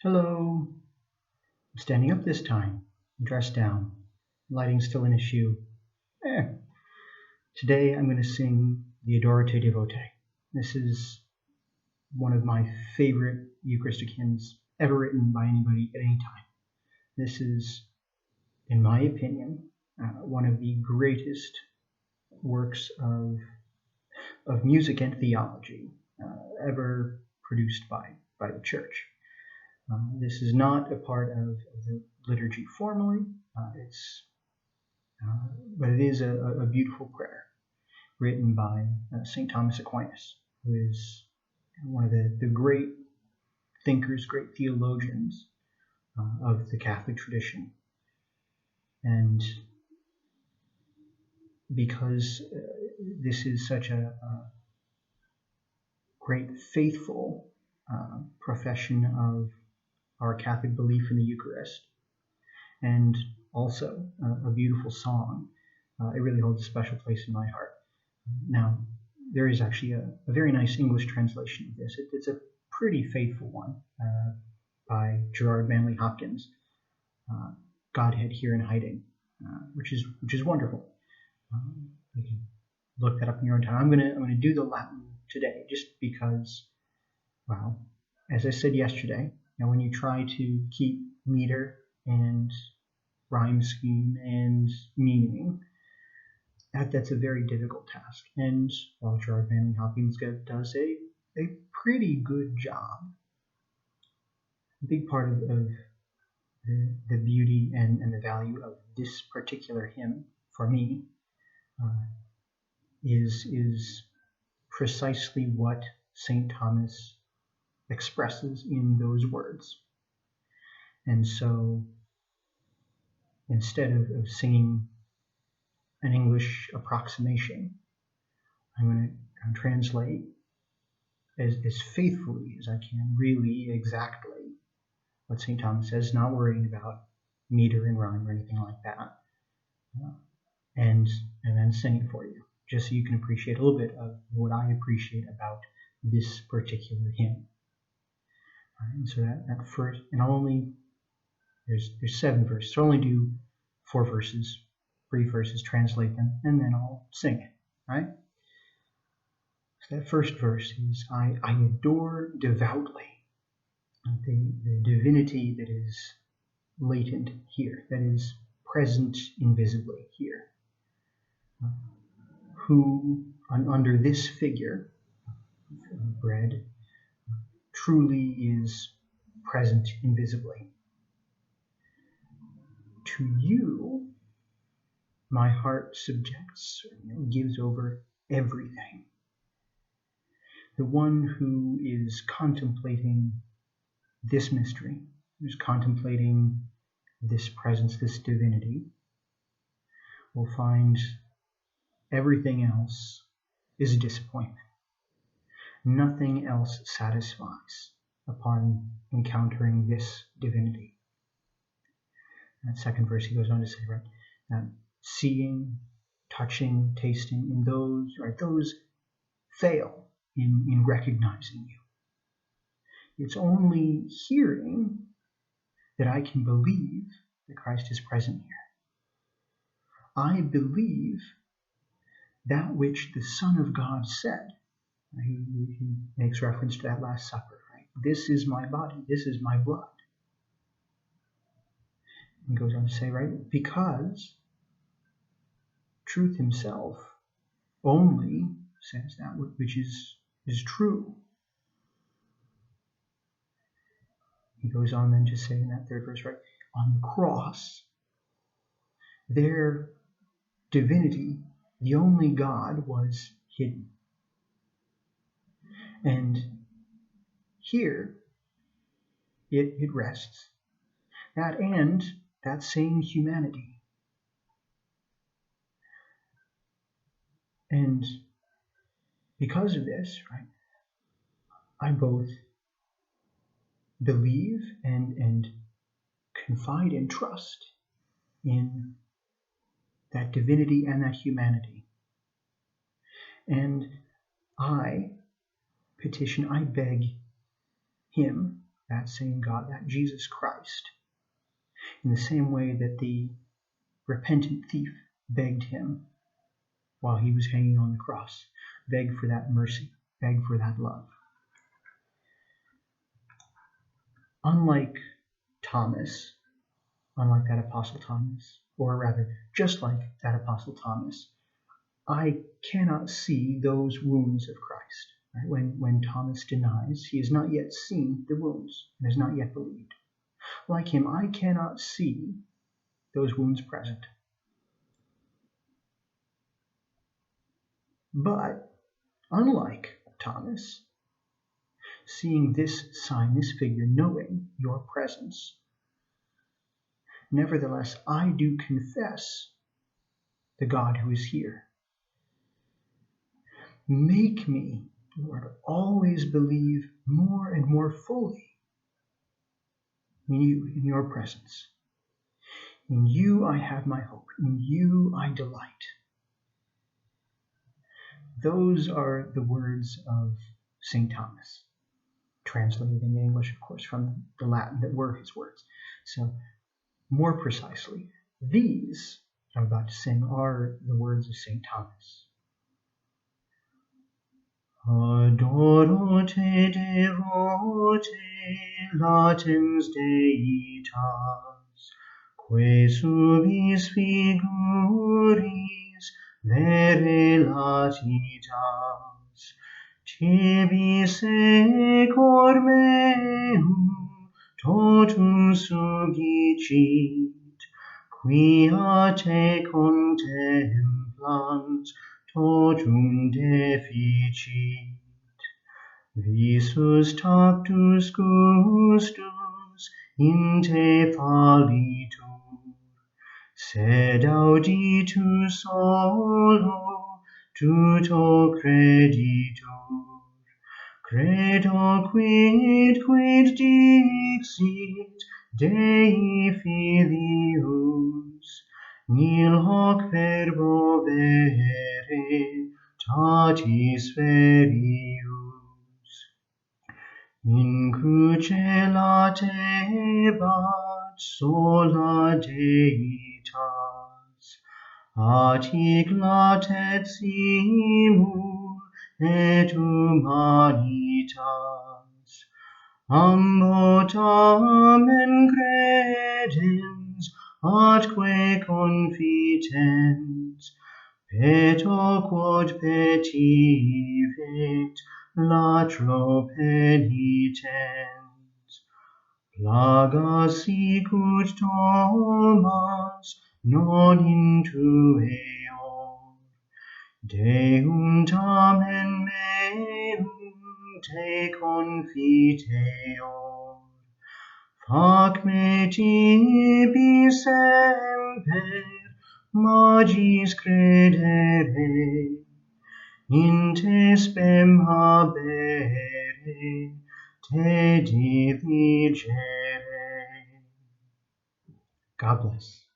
Hello. I'm standing up this time. I'm dressed down. Lighting's still an issue. Eh. Today I'm going to sing the Adoro Devote. This is one of my favorite Eucharistic hymns ever written by anybody at any time. This is, in my opinion, one of the greatest works of music and theology ever produced by the Church. This is not a part of the liturgy formally. But it is a beautiful prayer written by St. Thomas Aquinas, who is one of the great thinkers, great theologians of the Catholic tradition. And because this is such a great faithful profession of our Catholic belief in the Eucharist, and also a beautiful song, it really holds a special place in my heart. Now, there is actually a very nice English translation of this. It's a pretty faithful one by Gerard Manley Hopkins, Godhead Here in Hiding, which is wonderful. You can look that up in your own time. I'm gonna do the Latin today, just because, well, as I said yesterday, when you try to keep meter and rhyme scheme and meaning, that's a very difficult task. And while Gerard Manley Hopkins does a pretty good job, a big part of the beauty and the value of this particular hymn for me is precisely what St. Thomas expresses in those words. And so instead of singing an English approximation, I'm going to translate as faithfully as I can, really exactly what St. Thomas says, not worrying about meter and rhyme or anything like that, and then sing it for you, just so you can appreciate a little bit of what I appreciate about this particular hymn. And so that first, and there's 7 verses, so I'll only do 4 verses, 3 verses, translate them, and then I'll sing it, right? So that first verse is, I adore devoutly the divinity that is latent here, that is present invisibly here, who under this figure of bread truly is present invisibly. To you, my heart subjects, gives over everything. The one who is contemplating this mystery, who's contemplating this presence, this divinity, will find everything else is a disappointment. Nothing else satisfies upon encountering this divinity. That second verse, he goes on to say, right, that seeing, touching, tasting, in those, right, those fail in recognizing you. It's only hearing that I can believe that Christ is present here. I believe that which the Son of God said. He makes reference to that Last Supper, right? This is my body, this is my blood. He goes on to say, right, because truth himself only says that which is true. He goes on then to say in that third verse, right, on the cross, their divinity, the only God, was hidden. And here it rests. That and that same humanity. And because of this, right, I both believe and confide and trust in that divinity and that humanity. And I petition, I beg him that same God, that Jesus Christ, in the same way that the repentant thief begged him while he was hanging on the cross, begged for that mercy, begged for that love. Unlike Thomas, unlike that Apostle Thomas, or rather, just like that Apostle Thomas, I cannot see those wounds of Christ. Right? When Thomas denies, he has not yet seen the wounds and has not yet believed. Like him, I cannot see those wounds present. But unlike Thomas, seeing this sign, this figure, knowing your presence, nevertheless, I do confess the God who is here. Make me, Lord, always believe more and more fully in you, in your presence. In you I have my hope. In you I delight. Those are the words of St. Thomas, translated in English, of course, from the Latin that were his words. So, more precisely, these I'm about to sing are the words of St. Thomas. Adoro te, Devote, latens Deitas, que subis figuris vere latitas, tibi secor meum totum subjicit, quia te contemplans totum deficit. Visus tactus gustus in te fallitur, sed auditus solo tuto creditur. Credo quid dixit Dei filius, nil hoc verbo vere tatis verius. In cruce latebat sola Deitas, atic latet simul et humanitas. Ambo tamen credens, atque confitens, peto quod petivet latro penitens. Plaga sicut Thomas non intueor, Deum tamen meum te confiteor. Fac me tibi semper magis credere, in te spem habere, te diligere. God bless.